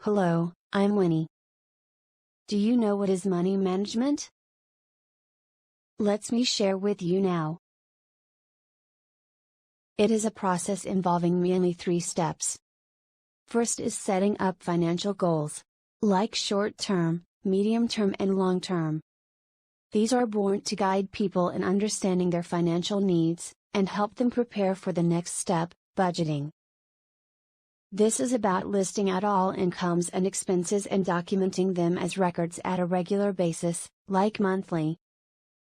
Hello, I'm Winnie. Do you know what is money management? Let me share with you now. It is a process involving mainly 3 steps. First is setting up financial goals, like short-term, medium-term and long-term. These are born to guide people in understanding their financial needs, and help them prepare for the next step, budgeting. This is about listing out all incomes and expenses and documenting them as records at a regular basis, like monthly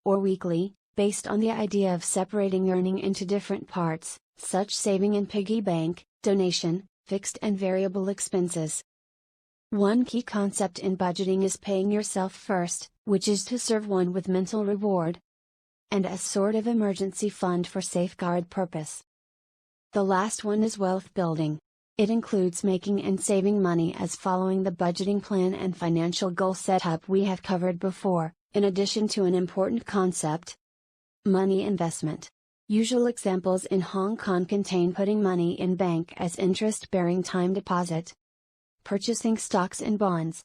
or weekly, based on the idea of separating earning into different parts, such saving and piggy bank, donation, fixed and variable expenses. One key concept in budgeting is paying yourself first, which is to serve one with mental reward and a sort of emergency fund for safeguard purpose. The last one is wealth building. It includes making and saving money as following the budgeting plan and financial goal setup we have covered before, in addition to an important concept: money investment. Usual examples in Hong Kong contain putting money in bank as interest-bearing time deposit, purchasing stocks and bonds,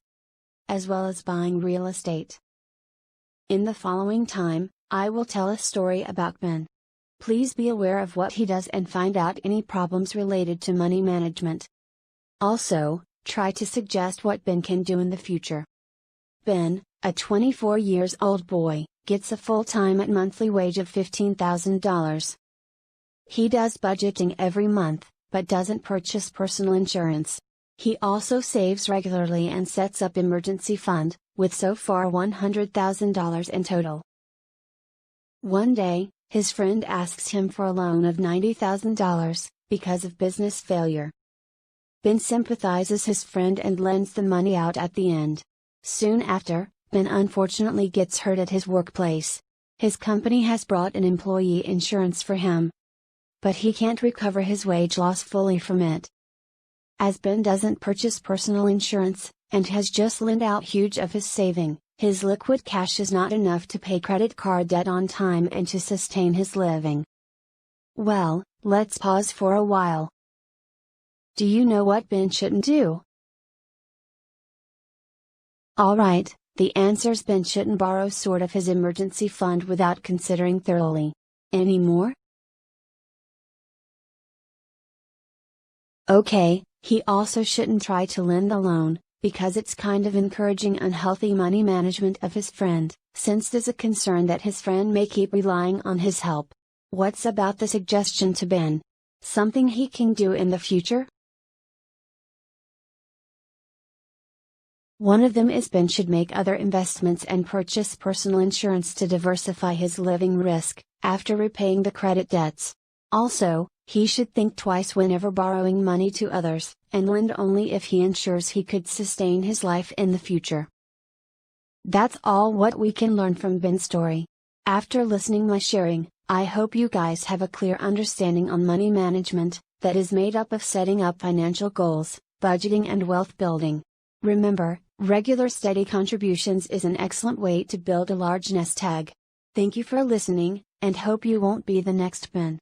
as well as buying real estate. In the following time, I will tell a story about Ben. Please be aware of what he does and find out any problems related to money management. Also, try to suggest what Ben can do in the future. Ben, a 24-year-old boy, gets a full-time and monthly wage of $15,000. He does budgeting every month, but doesn't purchase personal insurance. He also saves regularly and sets up emergency fund, with so far $100,000 in total. One day, his friend asks him for a loan of $90,000, because of business failure. Ben sympathizes his friend and lends the money out at the end. Soon after, Ben unfortunately gets hurt at his workplace. His company has brought in employee insurance for him, but he can't recover his wage loss fully from it. As Ben doesn't purchase personal insurance, and has just lent out huge of his saving, his liquid cash is not enough to pay credit card debt on time and to sustain his living. Well, let's pause for a while. Do you know what Ben shouldn't do? Alright, the answer's Ben shouldn't borrow sort of his emergency fund without considering thoroughly. Any more? Okay, he also shouldn't try to lend the loan, because it's kind of encouraging unhealthy money management of his friend, since there's a concern that his friend may keep relying on his help. What's about the suggestion to Ben? Something he can do in the future? One of them is Ben should make other investments and purchase personal insurance to diversify his living risk, after repaying the credit debts. Also, he should think twice whenever borrowing money to others, and lend only if he ensures he could sustain his life in the future. That's all what we can learn from Ben's story. After listening my sharing, I hope you guys have a clear understanding on money management, that is made up of setting up financial goals, budgeting and wealth building. Remember, regular steady contributions is an excellent way to build a large nest egg. Thank you for listening, and hope you won't be the next Ben.